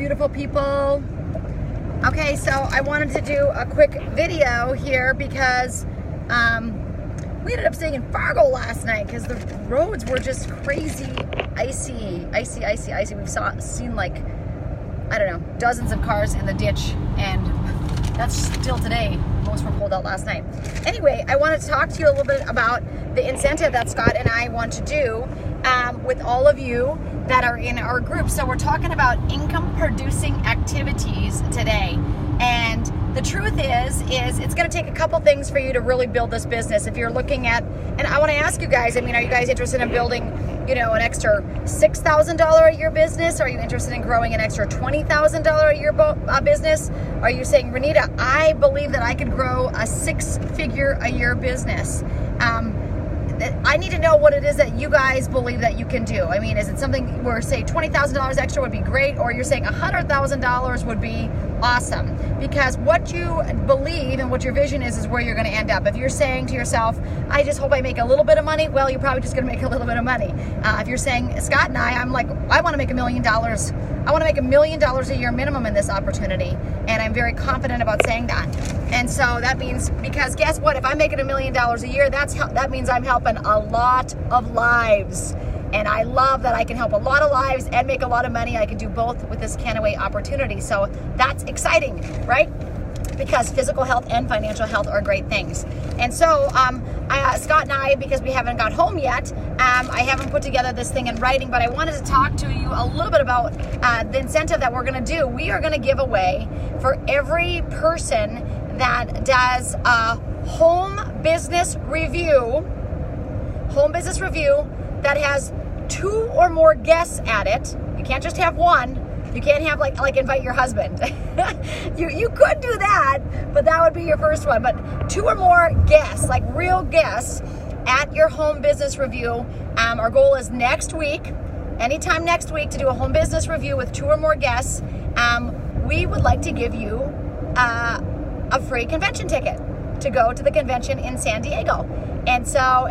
beautiful people. Okay, so I wanted to do a quick video here because we ended up staying in Fargo last night because the roads were just crazy, icy. We've seen like, I don't know, dozens of cars in the ditch, and that's still today. Most were pulled out last night. Anyway, I wanted to talk to you a little bit about the incentive that Scott and I want to do with all of you that are in our group. So we're talking about income producing activities today. And the truth is it's going to take a couple things for you to really build this business. If you're looking at, and I want to ask you guys, I mean, are you guys interested in building, you know, an extra $6,000 a year business? Are you interested in growing an extra $20,000 a year business? Are you saying, Renita, I believe that I could grow a 6-figure a year business? I need to know what it is that you guys believe that you can do. I mean, is it something where, say, $20,000 extra would be great, or you're saying $100,000 would be awesome? Because what you believe and what your vision is where you're going to end up. If you're saying to yourself, I just hope I make a little bit of money, well, you're probably just going to make a little bit of money. If you're saying, Scott and I'm like, I want to make $1 million. I want to make $1 million a year minimum in this opportunity, and I'm very confident about saying that. And so that means, because guess what? If I'm making $1 million a year, that means I'm helping a lot of lives. And I love that I can help a lot of lives and make a lot of money. I can do both with this Canaway opportunity. So that's exciting, right? Because physical health and financial health are great things. And so Scott and I, because we haven't got home yet, I haven't put together this thing in writing, but I wanted to talk to you a little bit about the incentive that we're going to do. We are going to give away for every person that does a home business review that has 2 or more guests at it. You can't just have one. You can't have like invite your husband. you could do that, but that would be your first one. But 2 or more guests, like real guests, at your home business review. Our goal is next week, anytime next week, to do a home business review with 2 or more guests. We would like to give you a free convention ticket to go to the convention in San Diego. And so,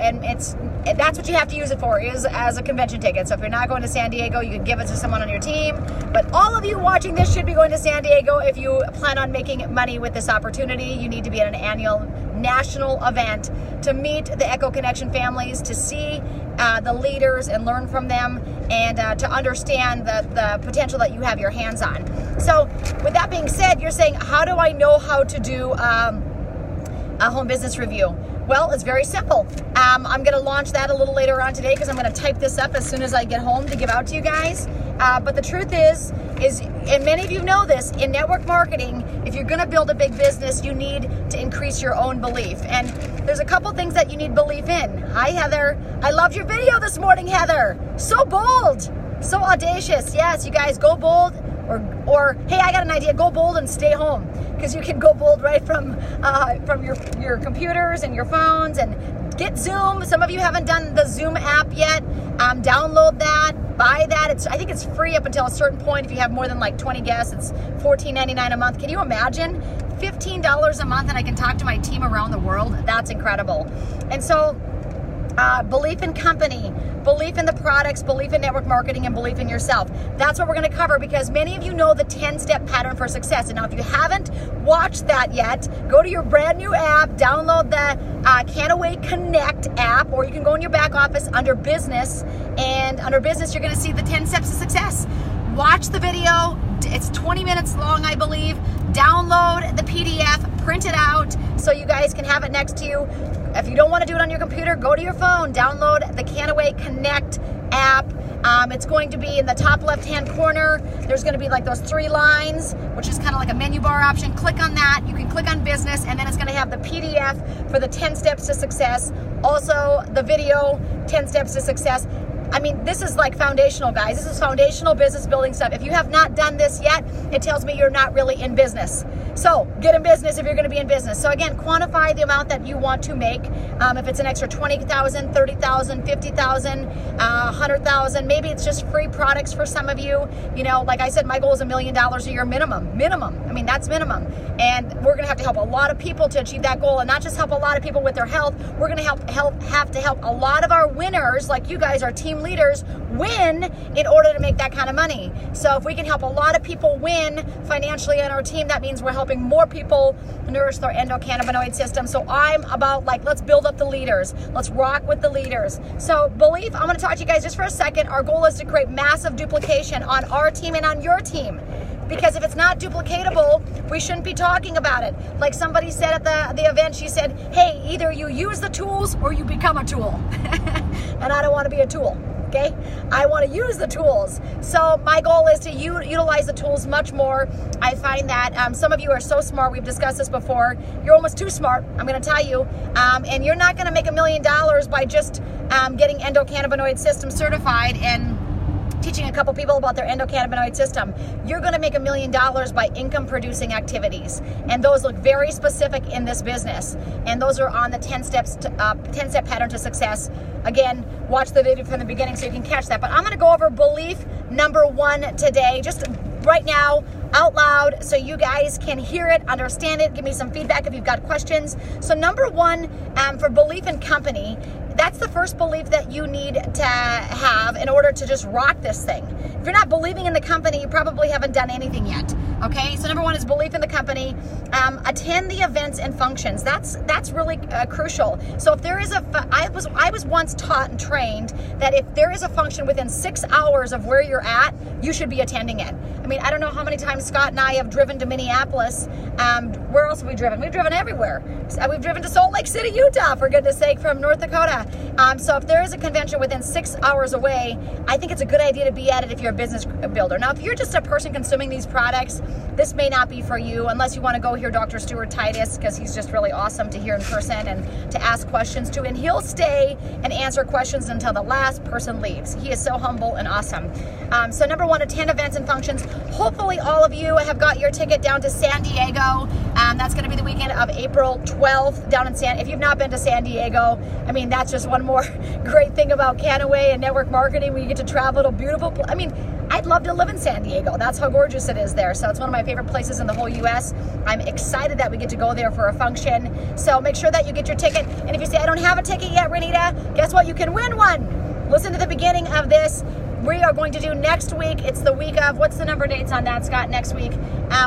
that's what you have to use it for, is as a convention ticket. So if you're not going to San Diego, you can give it to someone on your team. But all of you watching this should be going to San Diego. If you plan on making money with this opportunity, you need to be at an annual national event to meet the Echo Connection families, to see the leaders and learn from them, and to understand the potential that you have your hands on. So with that being said, you're saying, how do I know how to do a home business review? Well, it's very simple. I'm going to launch that a little later on today because I'm going to type this up as soon as I get home to give out to you guys. But the truth is, and many of you know this, in network marketing, if you're going to build a big business, you need to increase your own belief. And there's a couple things that you need belief in. Hi, Heather. I loved your video this morning, Heather. So bold, so audacious. Yes, you guys, go bold. Or hey, I got an idea, go bold and stay home, because you can go bold right from your computers and your phones. And get Zoom. Some of you haven't done the Zoom app yet. Download that, buy that. I think it's free up until a certain point. If you have more than like 20 guests, it's $14.99 a month. Can you imagine? $15 a month, and I can talk to my team around the world. That's incredible. And so belief in company, belief in the products, belief in network marketing, and belief in yourself. That's what we're going to cover, because many of you know the 10-step pattern for success. And now if you haven't watched that yet, go to your brand new app, download the Canaway Connect app, or you can go in your back office under business, and under business you're going to see the 10 steps to success. Watch the video. It's 20 minutes long, I believe. Download the PDF, print it out so you guys can have it next to you. If you don't want to do it on your computer, go to your phone, download the Canaway Connect app. It's going to be in the top left-hand corner. There's going to be like those 3 lines, which is kind of like a menu bar option. Click on that. You can click on business, and then it's going to have the PDF for the 10 steps to success. Also, the video, 10 steps to success. I mean, this is like foundational, guys. This is foundational business building stuff. If you have not done this yet, it tells me you're not really in business. So get in business if you're going to be in business. So again, quantify the amount that you want to make. If it's an extra $20,000, $30,000, $50,000, $100,000, maybe it's just free products for some of you. You know, like I said, my goal is $1 million a year minimum. I mean, that's minimum. And we're going to help a lot of people to achieve that goal, and not just help a lot of people with their health. We're going to have to help a lot of our winners, like you guys, our team team leaders win in order to make that kind of money. So if we can help a lot of people win financially on our team, that means we're helping more people nourish their endocannabinoid system. So I'm about like, let's build up the leaders. Let's rock with the leaders. So Belief, I'm going to talk to you guys just for a second. Our goal is to create massive duplication on our team and on your team. Because if it's not duplicatable, we shouldn't be talking about it. Like somebody said at the event, she said, hey, either you use the tools or you become a tool. And I don't want to be a tool, okay? I want to use the tools. So my goal is to utilize the tools much more. I find that some of you are so smart. We've discussed this before. You're almost too smart, I'm going to tell you. And you're not going to make $1 million by just getting endocannabinoid system certified and teaching a couple people about their endocannabinoid system. You're going to make $1 million by income producing activities, and those look very specific in this business, and those are on the 10-step pattern to success. Again, watch the video from the beginning so you can catch that. But I'm going to go over Belief number 1 today, just right now out loud, so you guys can hear it, understand it, give me some feedback if you've got questions. So number 1, for Belief in Company, that's the first belief that you need to have in order to just rock this thing. If you're not believing in the company, you probably haven't done anything yet. Okay, so number 1 is belief in the company. Attend the events and functions. That's really crucial. So if there is I was once taught and trained that if there is a function within 6 hours of where you're at, you should be attending it. I mean, I don't know how many times Scott and I have driven to Minneapolis. Where else have we driven? We've driven everywhere. We've driven to Salt Lake City, Utah, for goodness sake, from North Dakota. So if there is a convention within 6 hours away, I think it's a good idea to be at it if you're a business builder. Now, if you're just a person consuming these products, this may not be for you unless you want to go hear Dr. Stuart Titus, because he's just really awesome to hear in person and to ask questions to. And he'll stay and answer questions until the last person leaves. He is so humble and awesome. So number 1, attend events and functions. Hopefully all of you have got your ticket down to San Diego. That's going to be the weekend of April 12th down in if you've not been to San Diego, I mean, that's just one more great thing about Canaway and network marketing. We get to travel to beautiful, I mean, I'd love to live in San Diego. That's how gorgeous it is there. So it's one of my favorite places in the whole U.S. I'm excited that we get to go there for a function. So make sure that you get your ticket. And if you say, I don't have a ticket yet, Renita, guess what? You can win one. Listen to the beginning of this. We are going to do next week. It's the week of, what's the number dates on that, Scott, next week?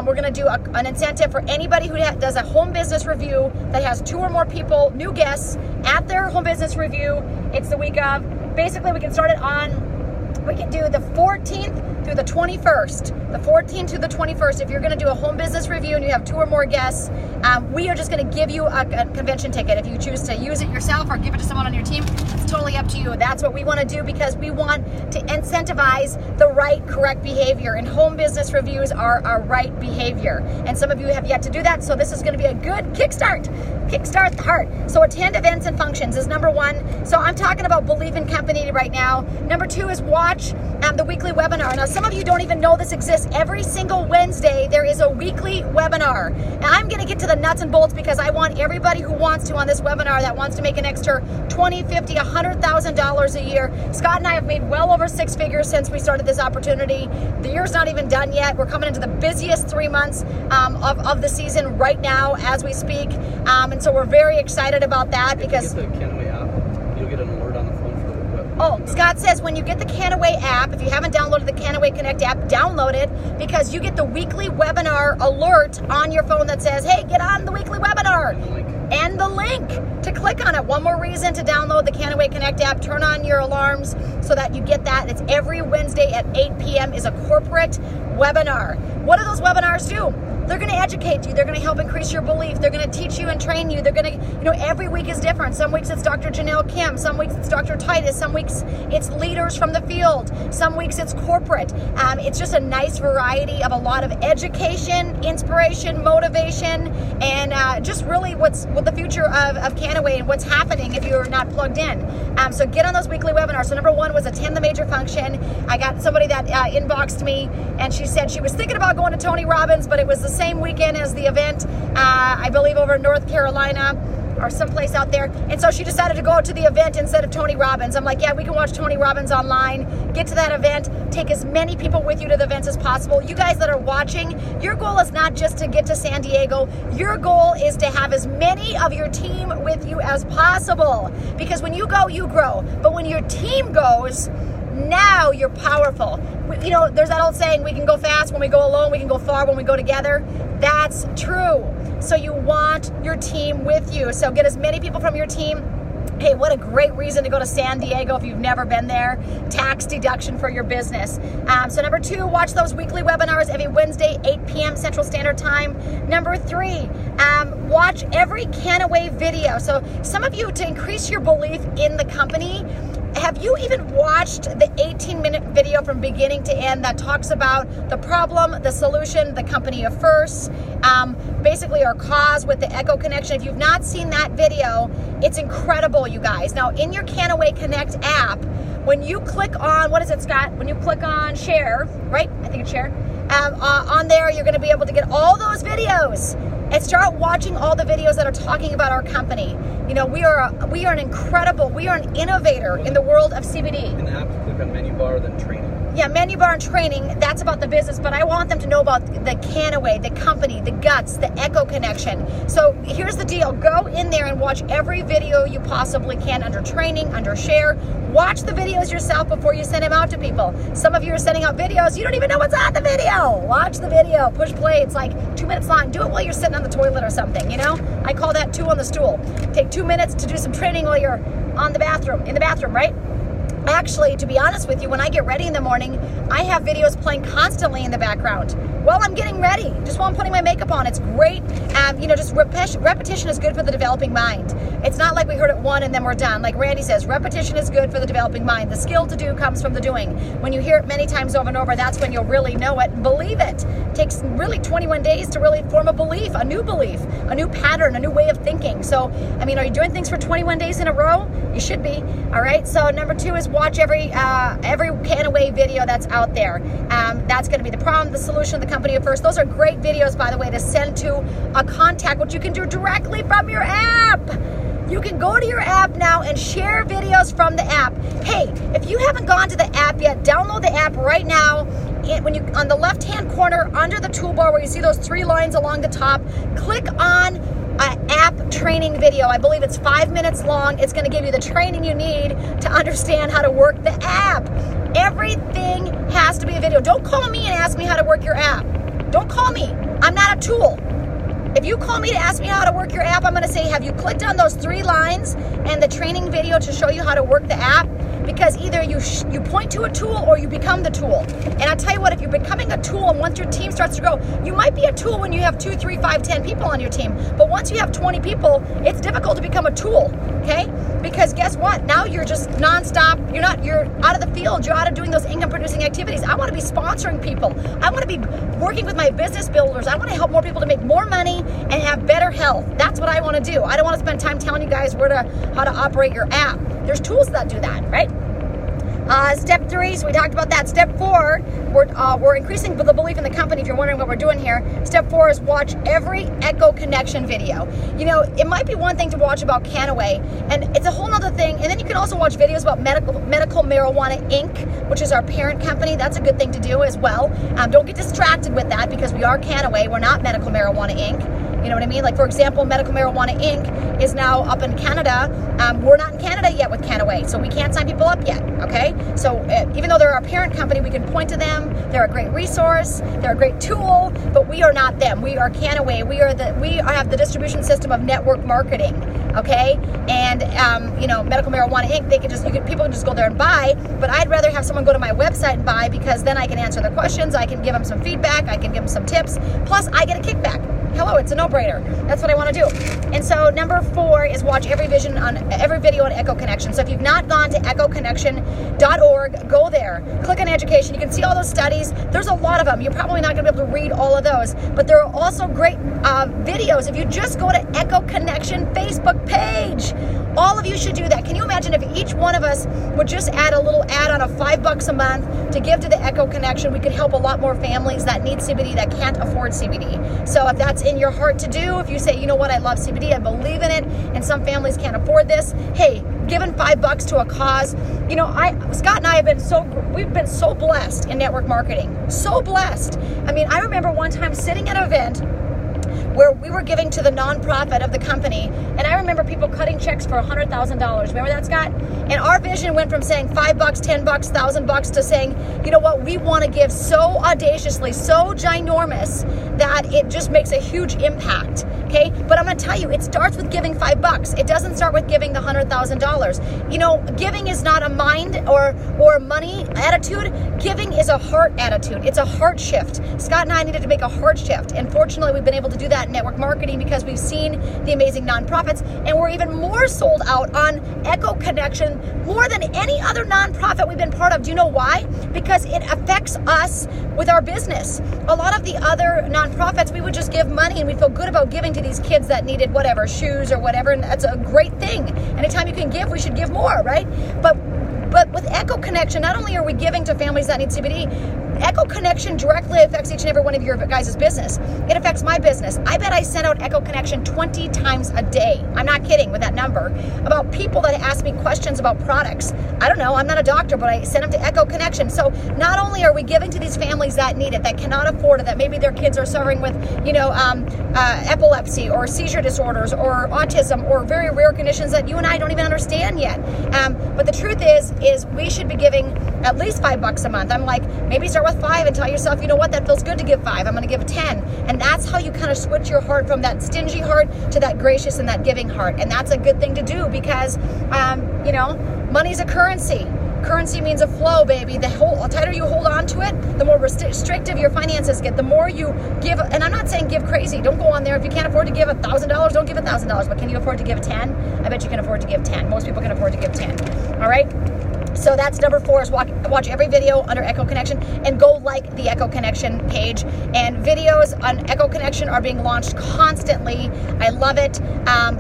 We're going to do an incentive for anybody who does a home business review that has 2 or more people, new guests, at their home business review. It's the week of, basically we can start it on, we can do the 14th through the 21st. The 14th to the 21st. If you're going to do a home business review and you have 2 or more guests, we are just going to give you a convention ticket. If you choose to use it yourself or give it to someone on your team, it's totally up to you. That's what we want to do because we want to incentivize the right, correct behavior. And home business reviews are our right behavior. And some of you have yet to do that, so this is going to be a good kickstart. Kickstart the heart. So attend events and functions is number 1. So I'm talking about Belief in Company right now. Number 2 is watch the weekly webinar. Now, some of you don't even know this exists. Every single Wednesday, there is a weekly webinar. Now, I'm going to get to the nuts and bolts because I want everybody who wants to on this webinar that wants to make an extra $20, $50, $100,000 a year. Scott and I have made well over 6 figures since we started this opportunity. The year's not even done yet. We're coming into the busiest 3 months of the season right now as we speak. And so we're very excited about that because... Get the Canaway app, you'll get an alert on the phone for the web. Oh, Scott says when you get the Canaway app, if you haven't downloaded the Canaway Connect app, download it because you get the weekly webinar alert on your phone that says, hey, get on the weekly webinar. And the link to click on it. One more reason to download the Canaway Connect app. Turn on your alarms so that you get that. It's every Wednesday at 8 p.m. is a corporate webinar. What do those webinars do? They're going to educate you. They're going to help increase your belief. They're going to teach you and train you. They're going to, every week is different. Some weeks it's Dr. Janelle Kim. Some weeks it's Dr. Titus. Some weeks it's leaders from the field. Some weeks it's corporate. It's just a nice variety of a lot of education, inspiration, motivation, and just really what the future of Canaway and what's happening if you're not plugged in. So get on those weekly webinars. So number 1 was attend the major function. I got somebody that inboxed me and she said she was thinking about going to Tony Robbins, but it was the same weekend as the event, I believe over in North Carolina. or someplace out there. And so she decided to go to the event instead of Tony Robbins. I'm like, yeah, we can watch Tony Robbins online, get to that event, take as many people with you to the events as possible. You guys that are watching, your goal is not just to get to San Diego. Your goal is to have as many of your team with you as possible. Because when you go, you grow. But when your team goes, now you're powerful. You know, there's that old saying, we can go fast when we go alone, we can go far when we go together. That's true. So you want your team with you. So get as many people from your team. Hey, what a great reason to go to San Diego if you've never been there. Tax deduction for your business. So number 2, watch those weekly webinars every Wednesday, 8 p.m. Central Standard Time. Number 3, watch every Canaway video. So some of you, to increase your belief in the company, have you even watched the 18-minute video from beginning to end that talks about the problem, the solution, the company of first, basically our cause with the Echo Connection? If you've not seen that video, it's incredible, you guys. Now, in your Canaway Connect app, when you click on, what is it, Scott? When you click on share, right? I think it's share. On there, you're going to be able to get all those videos and start watching all the videos that are talking about our company. You know, we are an innovator in the world of CBD. In the app, click on menu bar, then training. Yeah, menu bar and training, that's about the business, but I want them to know about the Canaway, the company, the guts, the Echo Connection. So here's the deal. Go in there and watch every video you possibly can under training, under share. Watch the videos yourself before you send them out to people. Some of you are sending out videos, you don't even know what's on the video. Watch the video, push play, it's like 2 minutes long. Do it while you're sitting on the toilet or something, you know? I call that 2 on the stool. Take 2 minutes to do some training while you're in the bathroom, right? Actually, to be honest with you, when I get ready in the morning, I have videos playing constantly in the background while I'm getting ready, just while I'm putting my makeup on. It's great. You know, just repetition is good for the developing mind. It's not like we heard it one and then we're done. Like Randy says, repetition is good for the developing mind. The skill to do comes from the doing. When you hear it many times over and over, that's when you'll really know it and believe it. It takes really 21 days to really form a belief, a new pattern, a new way of thinking. So, I mean, are you doing things for 21 days in a row? You should be. All right. So number 2 is watch every Canaway video that's out there. That's going to be the problem, the solution, the company of first. Those are great videos, by the way, to send to a contact, which you can do directly from your app. You can go to your app now and share videos from the app. Hey, if you haven't gone to the app yet, download the app right now. When you, on the left-hand corner under the toolbar where you see those 3 lines along the top, click on an app training video. I believe it's 5 minutes long. It's going to give you the training you need to understand how to work the app. Everything has to be a video. Don't call me and ask me how to work your app. Don't call me. I'm not a tool. If you call me to ask me how to work your app, I'm going to say, have you clicked on those 3 lines and the training video to show you how to work the app? Because either you point to a tool or you become the tool. And I'll tell you what, if you're becoming a tool and once your team starts to grow, you might be a tool when you have 2, 3, 5, 10 people on your team. But once you have 20 people, it's difficult to become a tool, okay? Because guess what? Now you're just nonstop. You're out of the field. You're out of doing those income producing activities. I want to be sponsoring people. I want to be working with my business builders. I want to help more people to make more money and have better health. That's what I want to do. I don't want to spend time telling you guys how to operate your app. There's tools that do that, right? Step 3, so we talked about that. Step 4, we're increasing the belief in the company, if you're wondering what we're doing here. Step 4 is watch every Echo Connection video. You know, it might be one thing to watch about Canaway, and it's a whole nother thing. And then you can also watch videos about Medical Marijuana Inc., which is our parent company. That's a good thing to do as well. Don't get distracted with that because we are Canaway. We're not Medical Marijuana Inc. You know what I mean? Like, for example, Medical Marijuana Inc. is now up in Canada. We're not in Canada yet with Canaway, so we can't sign people up yet, okay? So even though they're our parent company, we can point to them. They're a great resource. They're a great tool, but we are not them. We are Canaway. We have the distribution system of network marketing, okay? And, you know, Medical Marijuana Inc., people can just go there and buy, but I'd rather have someone go to my website and buy because then I can answer their questions. I can give them some feedback. I can give them some tips. Plus, I get a kickback. Hello, it's a no-brainer. That's what I want to do. And so number 4 is watch every video on Echo Connection. So if you've not gone to echoconnection.org, go there. Click on education. You can see all those studies. There's a lot of them. You're probably not going to be able to read all of those. But there are also great videos. If you just go to Echo Connection Facebook page. All of you should do that. Can you imagine if each one of us would just add a little add-on of $5 a month to give to the Echo Connection? We could help a lot more families that need CBD, that can't afford CBD. So if that's in your heart to do, if you say, you know what, I love CBD, I believe in it, and some families can't afford this, hey, giving $5 to a cause. You know, Scott and I have been we've been so blessed in network marketing. So blessed. I mean, I remember one time sitting at an event where we were giving to the nonprofit of the company, and I remember people cutting checks for $100,000. Remember that, Scott? And our vision went from saying $5, $10, $1,000 to saying, you know what, we want to give so audaciously, so ginormous that it just makes a huge impact. Okay, but I'm going to tell you, it starts with giving $5. It doesn't start with giving the $100,000. You know, giving is not a mind or money attitude. Giving is a heart attitude. It's a heart shift. Scott and I needed to make a heart shift, and fortunately, we've been able to do that in network marketing because we've seen the amazing nonprofits, and we're even more sold out on Echo Connection more than any other nonprofit we've been part of. Do you know why? Because it affects us with our business. A lot of the other nonprofits, we would just give money and we feel good about giving to these kids that needed whatever, shoes or whatever, and that's a great thing. Anytime you can give, we should give more, right? But with Echo Connection, not only are we giving to families that need CBD, Echo Connection directly affects each and every one of your guys' business. It affects my business. I bet I send out Echo Connection 20 times a day. I'm not kidding with that number. About people that ask me questions about products. I don't know, I'm not a doctor, but I send them to Echo Connection. So not only are we giving to these families that need it, that cannot afford it, that maybe their kids are suffering with, you know, epilepsy or seizure disorders or autism or very rare conditions that you and I don't even understand yet. But the truth is we should be giving at least $5 a month. I'm like, maybe start with 5 and tell yourself, you know what, that feels good to give 5. I'm going to give 10. And that's how you kind of switch your heart from that stingy heart to that gracious and that giving heart. And that's a good thing to do because, you know, money's a currency. Currency means a flow, baby. The tighter you hold on to it, the more restrictive your finances get. The more you give, and I'm not saying give crazy. Don't go on there. If you can't afford to give $1,000, don't give $1,000. But can you afford to give 10? I bet you can afford to give 10. Most people can afford to give 10. All right? So that's number 4 is watch every video under Echo Connection and go like the Echo Connection page. And videos on Echo Connection are being launched constantly. I love it.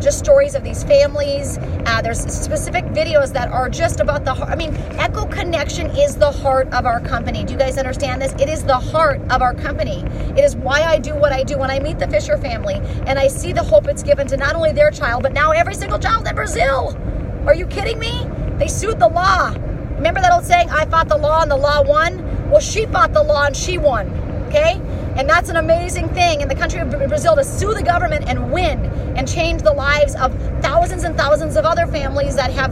Just stories of these families. There's specific videos that are just about the heart. I mean, Echo Connection is the heart of our company. Do you guys understand this? It is the heart of our company. It is why I do what I do. When I meet the Fisher family and I see the hope it's given to not only their child, but now every single child in Brazil. Are you kidding me? They sued the law. Remember that old saying, I fought the law and the law won? Well, she fought the law and she won, okay? And that's an amazing thing in the country of Brazil, to sue the government and win and change the lives of thousands and thousands of other families that have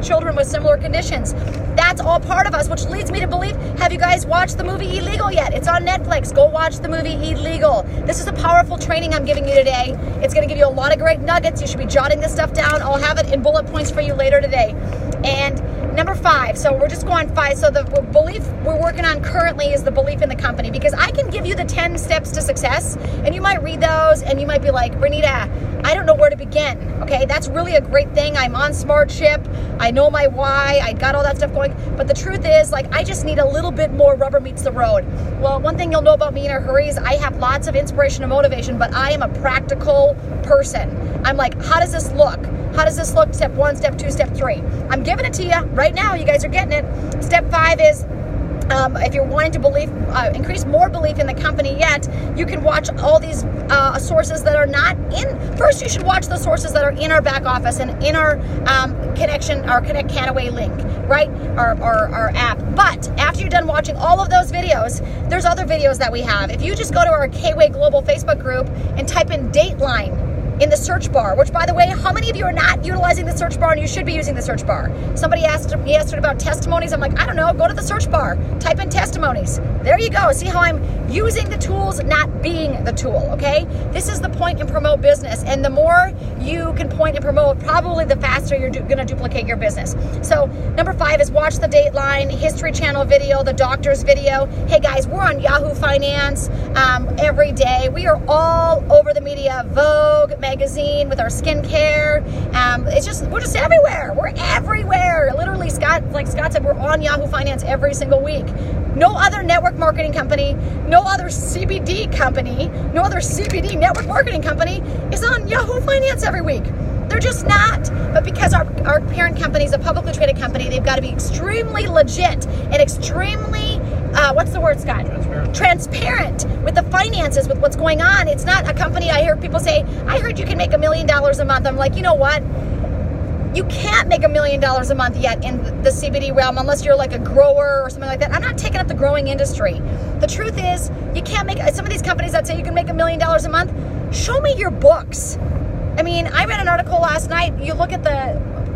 children with similar conditions. That's all part of us, which leads me to believe, have you guys watched the movie Illegal yet? It's on Netflix. Go watch the movie Illegal. This is a powerful training I'm giving you today. It's going to give you a lot of great nuggets. You should be jotting this stuff down. I'll have it in bullet points for you later today. And number 5, so we're just going 5. So the belief we're working on currently is the belief in the company, because I can give you the 10 steps to success, and you might read those and you might be like, Bernita, I don't know where to begin. Okay, that's really a great thing. I'm on SmartShip. I know my why. I got all that stuff going. But the truth is, like, I just need a little bit more rubber meets the road. Well, one thing you'll know about me in a hurry is I have lots of inspiration and motivation, but I am a practical person. I'm like, how does this look? How does this look? Step 1, step 2, step 3. I'm giving it to you right now. You guys are getting it. Step 5 is, if you're wanting to increase more belief in the company yet, you can watch all these sources that are not in. First, you should watch the sources that are in our back office and in our connection, our Connect Canaway link, right? Our app. But after you're done watching all of those videos, there's other videos that we have. If you just go to our Kway Global Facebook group and type in Dateline in the search bar, which, by the way, how many of you are not utilizing the search bar, and you should be using the search bar? Somebody asked me yesterday about testimonies. I'm like, I don't know, go to the search bar, type in testimonies. There you go. See how I'm using the tools, not being the tool, okay? This is the point and promote business, and the more you can point and promote, probably the faster you're going to duplicate your business. So number 5 is watch the Dateline History Channel video, the doctor's video. Hey guys, we're on Yahoo Finance every day. We are all over the media, Vogue magazine with our skincare. We're just everywhere. We're everywhere. Literally, like Scott said, we're on Yahoo Finance every single week. No other network marketing company, no other CBD company, no other CBD network marketing company is on Yahoo Finance every week. They're just not. But because our parent company is a publicly traded company, they've got to be extremely legit and extremely, what's the word, Scott? Transparent with the finances, with what's going on. It's not a company. I hear people say, I heard you can make $1 million a month. I'm like, you know what? You can't make $1 million a month yet in the CBD realm unless you're like a grower or something like that. I'm not taking up the growing industry. The truth is, you can't make, some of these companies that say you can make $1 million a month, show me your books. I mean, I read an article last night. You look at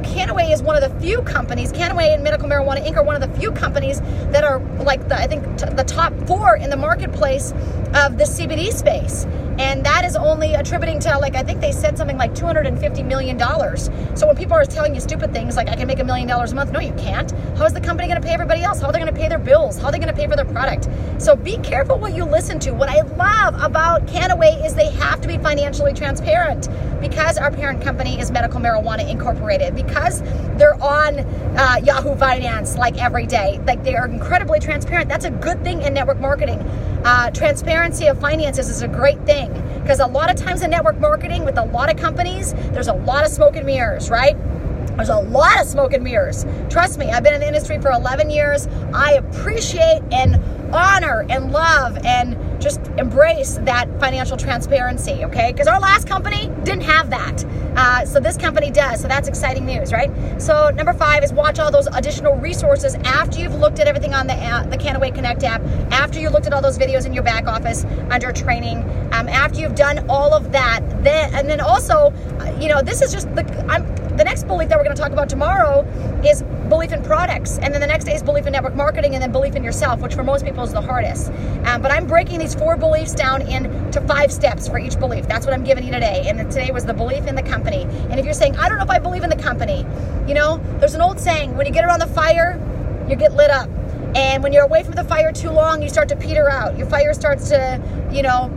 Kannaway is one of the few companies, Kannaway and Medical Marijuana Inc. are one of the few companies that are like the top 4 in the marketplace of the CBD space. And that is only attributing to, like, I think they said something like $250 million. So when people are telling you stupid things like I can make $1 million a month, no, you can't. How is the company going to pay everybody else? How are they going to pay their bills? How are they going to pay for their product? So be careful what you listen to. What I love about Kannaway is they have to be financially transparent because our parent company is Medical Marijuana Incorporated, because they're on Yahoo Finance like every day. Like, they are incredibly transparent. That's a good thing in network marketing. Transparency of finances is a great thing, because a lot of times in network marketing with a lot of companies, there's a lot of smoke and mirrors, right? There's a lot of smoke and mirrors. Trust me, I've been in the industry for 11 years. I appreciate and honor and love and just embrace that financial transparency, okay? Because our last company didn't have that. So this company does, so that's exciting news, right? So number 5 is watch all those additional resources after you've looked at everything on the Kannaway Connect app, after you looked at all those videos in your back office under training, after you've done all of that, and then also, you know, this is just the next belief that we're going to talk about tomorrow is belief in products, and then the next day is belief in network marketing, and then belief in yourself, which for most people is the hardest. But I'm breaking these 4 beliefs down into 5 steps for each belief. That's what I'm giving you today, and today was the belief in the company. And if you're saying, I don't know if I believe in the company, you know, there's an old saying, when you get around the fire, you get lit up. And when you're away from the fire too long, you start to peter out. Your fire starts to, you know,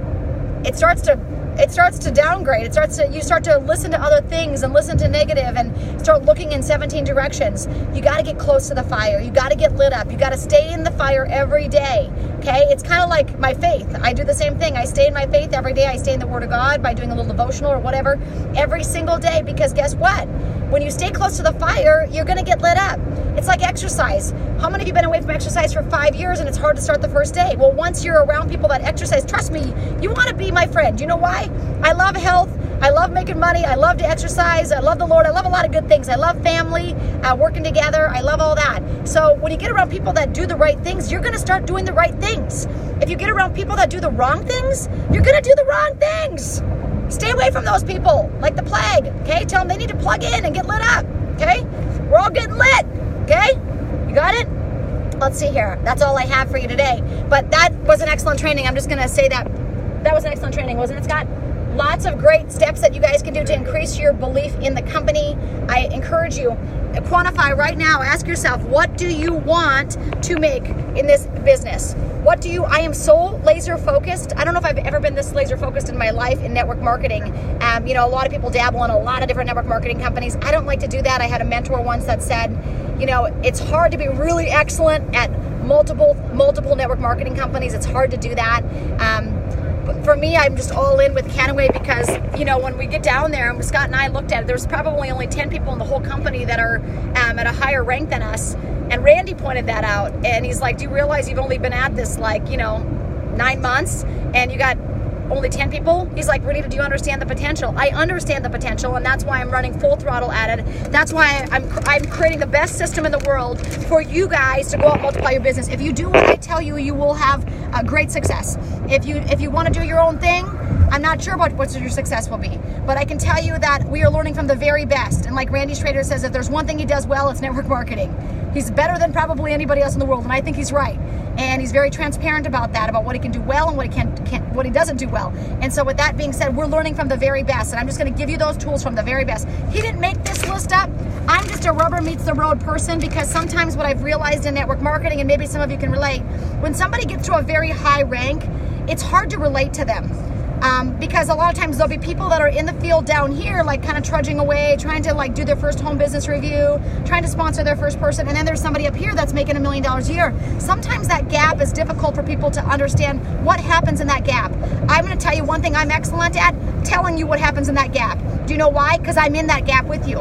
it starts to downgrade. You start to listen to other things and listen to negative and start looking in 17 directions. You got to get close to the fire. You got to get lit up. You got to stay in the fire every day. Okay? It's kind of like my faith. I do the same thing. I stay in my faith every day. I stay in the Word of God by doing a little devotional or whatever every single day, because guess what? When you stay close to the fire, you're going to get lit up. It's like exercise. How many of you have been away from exercise for 5 years and it's hard to start the first day? Well, once you're around people that exercise, trust me, you want to be my friend. You know why? I love health. I love making money. I love to exercise. I love the Lord. I love a lot of good things. I love family, working together. I love all that. So when you get around people that do the right things, you're going to start doing the right things. If you get around people that do the wrong things, you're going to do the wrong things. Stay away from those people like the plague, okay? Tell them they need to plug in and get lit up, okay? We're all getting lit, okay? You got it? Let's see here. That's all I have for you today. But that was an excellent training. I'm just going to say that was an excellent training, wasn't it, Scott? Lots of great steps that you guys can do to increase your belief in the company. I encourage you, quantify right now. Ask yourself, what do you want to make in this business? I am so laser focused. I don't know if I've ever been this laser focused in my life in network marketing. You know, a lot of people dabble in a lot of different network marketing companies. I don't like to do that. I had a mentor once that said, you know, it's hard to be really excellent at multiple network marketing companies. It's hard to do that. But for me, I'm just all in with Kannaway because, you know, when we get down there, and Scott and I looked at it, there's probably only 10 people in the whole company that are at a higher rank than us. And Randy pointed that out. And he's like, do you realize you've only been at this, like, you know, 9 months and you got only 10 people? He's like, Renita, do you understand the potential? I understand the potential, and that's why I'm running full throttle at it. That's why I'm creating the best system in the world for you guys to go out and multiply your business. If you do what I tell you, you will have a great success. If you want to do your own thing, I'm not sure about what your success will be, but I can tell you that we are learning from the very best. And like Randy Schrader says, if there's one thing he does well, it's network marketing. He's better than probably anybody else in the world, and I think he's right. And he's very transparent about that, about what he can do well and what he doesn't do well. And so with that being said, we're learning from the very best, and I'm just going to give you those tools from the very best. He didn't make this list up. I'm just a rubber meets the road person, because sometimes what I've realized in network marketing, and maybe some of you can relate, when somebody gets to a very high rank, it's hard to relate to them. because a lot of times there'll be people that are in the field down here, like kind of trudging away, trying to like do their first home business review, trying to sponsor their first person, and then there's somebody up here that's making $1 million a year. Sometimes that gap is difficult for people to understand what happens in that gap. I'm going to tell you one thing I'm excellent at, telling you what happens in that gap. Do you know why? Because I'm in that gap with you.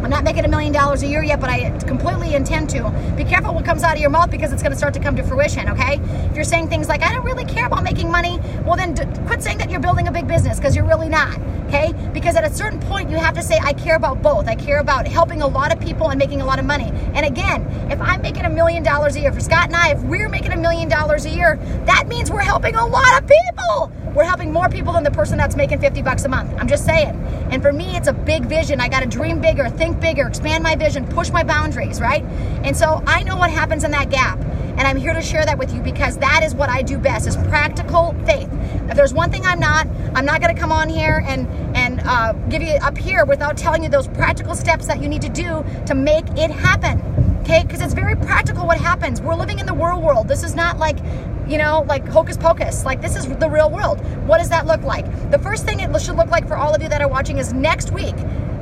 I'm not making $1 million a year yet, but I completely intend to. Be careful what comes out of your mouth, because it's going to start to come to fruition, okay? If you're saying things like, I don't really care about making money, well then quit saying that you're building a big business, because you're really not, okay? Because at a certain point, you have to say, I care about both. I care about helping a lot of people and making a lot of money. And again, if I'm making $1 million a year, for Scott and I, if we're making $1 million a year, that means we're helping a lot of people. We're helping more people than the person that's making $50 a month. I'm just saying. And for me, it's a big vision. I got to dream bigger, think bigger, expand my vision, push my boundaries, right? And so I know what happens in that gap. And I'm here to share that with you, because that is what I do best, is practical faith. If there's one thing I'm not going to come on here and give you up here without telling you those practical steps that you need to do to make it happen. Okay? Because it's very practical what happens. We're living in the real world. This is not like, you know, like hocus pocus. Like, this is the real world. What does that look like? The first thing it should look like for all of you that are watching is next week.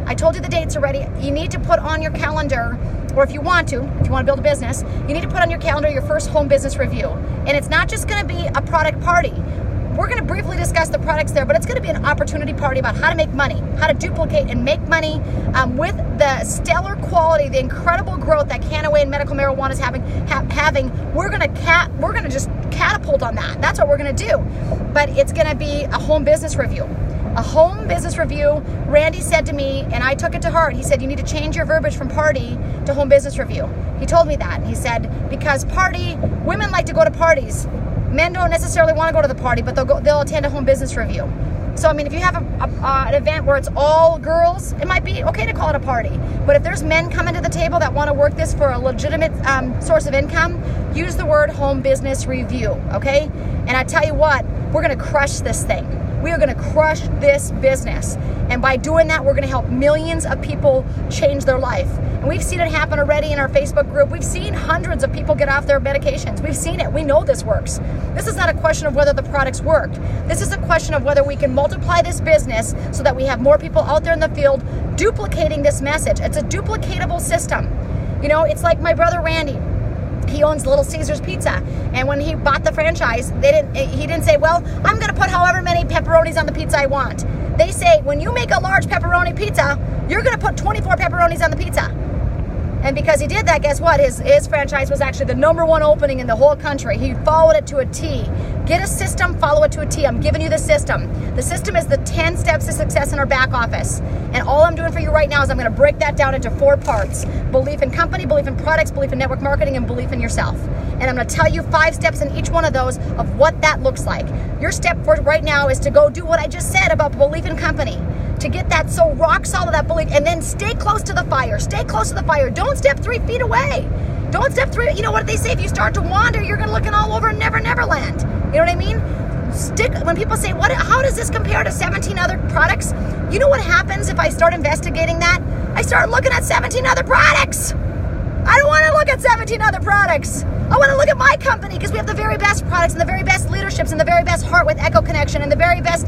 I told you the dates already. You need to put on your calendar, or if you want to build a business, you need to put on your calendar your first home business review. And it's not just going to be a product party. We're going to briefly discuss the products there, but it's going to be an opportunity party about how to make money, how to duplicate and make money with the stellar quality, the incredible growth that Canaway and medical marijuana is having. We're going to just catapult on that. That's what we're going to do. But it's going to be a home business review. A home business review. Randy said to me, and I took it to heart, he said, you need to change your verbiage from party to home business review. He told me that. He said, because women like to go to parties. Men don't necessarily want to go to the party, but they'll attend a home business review. So, I mean, if you have an event where it's all girls, it might be okay to call it a party. But if there's men coming to the table that want to work this for a legitimate source of income, use the word home business review, okay? And I tell you what, we're going to crush this thing. We are going to crush this business. And by doing that, we're going to help millions of people change their life. And we've seen it happen already in our Facebook group. We've seen hundreds of people get off their medications. We've seen it. We know this works. This is not a question of whether the products worked. This is a question of whether we can multiply this business so that we have more people out there in the field duplicating this message. It's a duplicatable system. You know, it's like my brother Randy. He owns Little Caesars Pizza, and when he bought the franchise, he didn't say, well, I'm going to put however many pepperonis on the pizza I want. They say, when you make a large pepperoni pizza, you're going to put 24 pepperonis on the pizza. And because he did that, guess what? His franchise was actually the #1 opening in the whole country. He followed it to a T. Get a system, follow it to a T. I'm giving you the system. The system is the 10 steps to success in our back office. And all I'm doing for you right now is I'm going to break that down into 4 parts. Belief in company, belief in products, belief in network marketing, and belief in yourself. And I'm going to tell you 5 steps in each one of those of what that looks like. Your step for right now is to go do what I just said about belief in company. To get that so rock solid, that belief, and then stay close to the fire. Stay close to the fire. Don't step 3 feet away. Don't step 3. You know what they say? If you start to wander, you're going to looking all over Neverland. You know what I mean? When people say, how does this compare to 17 other products? You know what happens if I start investigating that? I start looking at 17 other products. I don't want to look at 17 other products. I want to look at my company, because we have the very best products and the very best leaderships and the very best heart with Echo Connection and the very best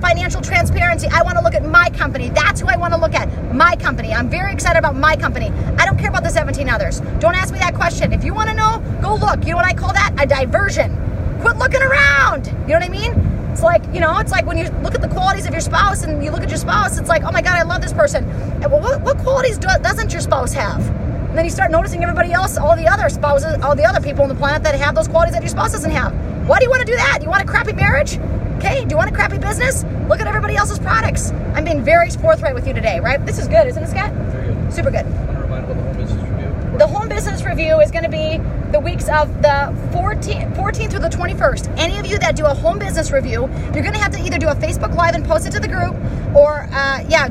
financial transparency. I want to look at my company. That's who I want to look at, my company. I'm very excited about my company. I don't care about the 17 others. Don't ask me that question. If you want to know, go look. You know what I call that? A diversion. Quit looking around. You know what I mean? It's like, you know, it's like when you look at the qualities of your spouse and you look at your spouse, it's like, oh my God, I love this person. And well, what qualities doesn't your spouse have? And then you start noticing everybody else, all the other spouses, all the other people on the planet that have those qualities that your spouse doesn't have. Why do you want to do that? You want a crappy marriage? Okay, do you want a crappy business? Look at everybody else's products. I'm being very forthright with you today, right? This is good, isn't it, Scott? Very good. Super good. I want to remind about the home business review. The home business review is going to be the weeks of the 14th through the 21st. Any of you that do a home business review, you're going to have to either do a Facebook Live and post it to the group, or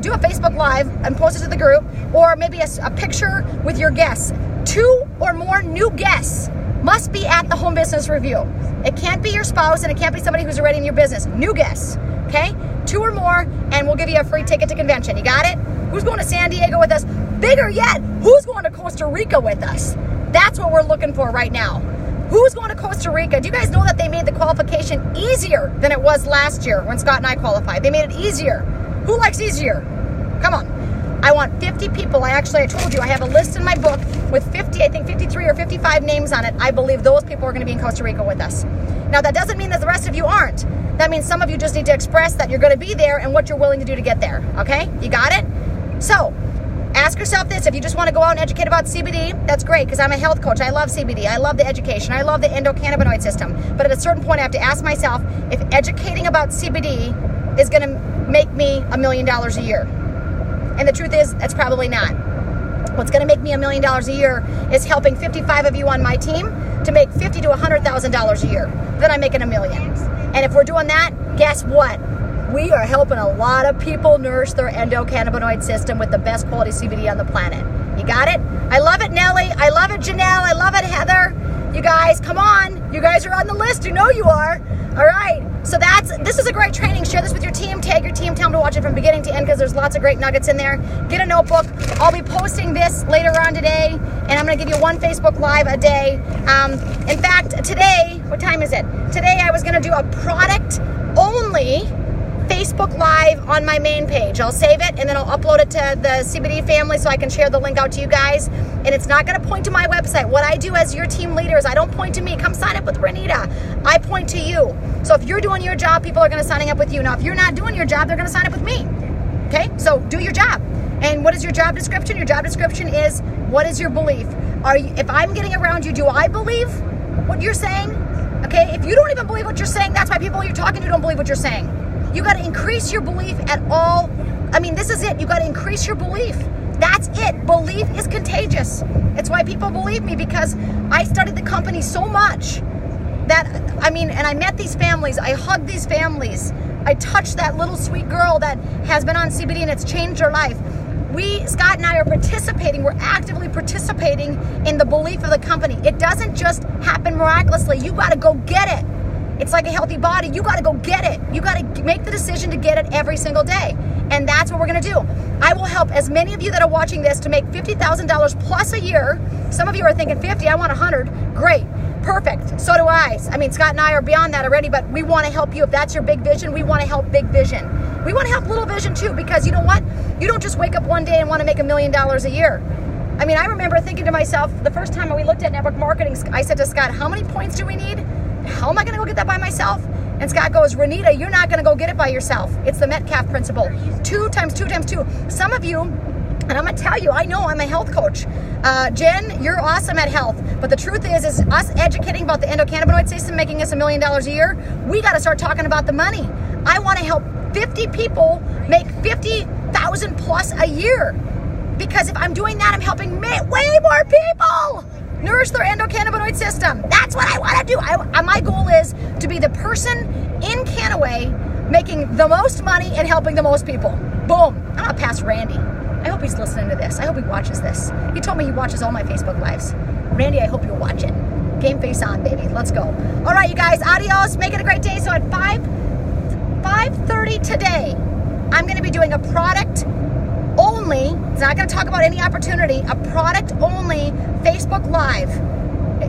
do a Facebook Live and post it to the group, or maybe a picture with your guests. 2 or more new guests must be at the home business review. It can't be your spouse, and it can't be somebody who's already in your business. New guests, okay? 2 or more, and we'll give you a free ticket to convention. You got it? Who's going to San Diego with us? Bigger yet, who's going to Costa Rica with us? That's what we're looking for right now. Who's going to Costa Rica? Do you guys know that they made the qualification easier than it was last year when Scott and I qualified? They made it easier. Who likes easier? Come on. I want 50 people. I told you, I have a list in my book with 50, I think 53 or 55 names on it. I believe those people are going to be in Costa Rica with us. Now, that doesn't mean that the rest of you aren't. That means some of you just need to express that you're going to be there and what you're willing to do to get there. Okay? You got it? So, ask yourself this. If you just want to go out and educate about CBD, that's great, because I'm a health coach. I love CBD. I love the education. I love the endocannabinoid system. But at a certain point, I have to ask myself if educating about CBD is going to make me $1 million a year. And the truth is, that's probably not. What's going to make me $1 million a year is helping 55 of you on my team to make $50,000 to $100,000 a year. Then I'm making $1 million. And if we're doing that, guess what? We are helping a lot of people nourish their endocannabinoid system with the best quality CBD on the planet. You got it? I love it, Nelly. I love it, Janelle. I love it, Heather. You guys, come on. You guys are on the list. You know you are. All right. So this is a great training. Share this with your team. Tag your team. Tell them to watch it from beginning to end, because there's lots of great nuggets in there. Get a notebook. I'll be posting this later on today, and I'm going to give you one Facebook Live a day. In fact, today, what time is it? Today I was going to do a product-only Facebook Live on my main page. I'll save it and then I'll upload it to the CBD family so I can share the link out to you guys. And it's not going to point to my website. What I do as your team leader is I don't point to me. Come sign up with Renita. I point to you. So if you're doing your job, people are going to sign up with you. Now, if you're not doing your job, they're going to sign up with me. Okay? So do your job. And what is your job description? Your job description is, what is your belief? If I'm getting around you, do I believe what you're saying? Okay? If you don't even believe what you're saying, that's why people you're talking to don't believe what you're saying. You got to increase your belief at all. I mean, this is it. You got to increase your belief. That's it. Belief is contagious. It's why people believe me, because I studied the company so much that, and I met these families. I hugged these families. I touched that little sweet girl that has been on CBD and it's changed her life. Scott and I are participating. We're actively participating in the belief of the company. It doesn't just happen miraculously. You got to go get it. It's like a healthy body. You got to go get it. You got to make the decision to get it every single day. And that's what we're going to do. I will help as many of you that are watching this to make $50,000 plus a year. Some of you are thinking 50, I want 100. Great. Perfect. So do I. Scott and I are beyond that already, but we want to help you. If that's your big vision, we want to help big vision. We want to help little vision too, because you know what? You don't just wake up one day and want to make $1 million a year. I remember thinking to myself, the first time we looked at network marketing, I said to Scott, how many points do we need? How am I going to go get that by myself? And Scott goes, Renita, you're not going to go get it by yourself. It's the Metcalf principle. 2 times 2 times 2. Some of you, and I'm going to tell you, I know I'm a health coach. Jen, you're awesome at health. But the truth is us educating about the endocannabinoid system, making us $1 million a year, we got to start talking about the money. I want to help 50 people make $50,000 plus a year. Because if I'm doing that, I'm helping way more people nourish their endocannabinoid system. That's what I want to do. My goal is to be the person in Canaway making the most money and helping the most people. Boom. I'm going to pass Randy. I hope he's listening to this. I hope he watches this. He told me he watches all my Facebook Lives. Randy, I hope you'll watch it. Game face on, baby. Let's go. All right, you guys. Adios. Make it a great day. So at 5:30 today, I'm going to be doing a product only, it's not going to talk about any opportunity, a product only Facebook Live.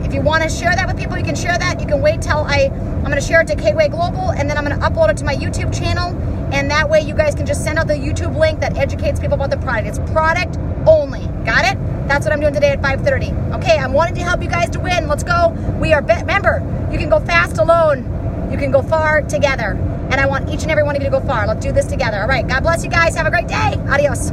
If you want to share that with people, you can share that. You can wait till I'm going to share it to Kway Global, and then I'm going to upload it to my YouTube channel, and that way you guys can just send out the YouTube link that educates people about the product. It's product only. Got it? That's what I'm doing today at 5:30. Okay, I'm wanting to help you guys to win. Let's go. Remember, you can go fast alone. You can go far together. And I want each and every one of you to go far. Let's do this together. All right. God bless you guys. Have a great day. Adios.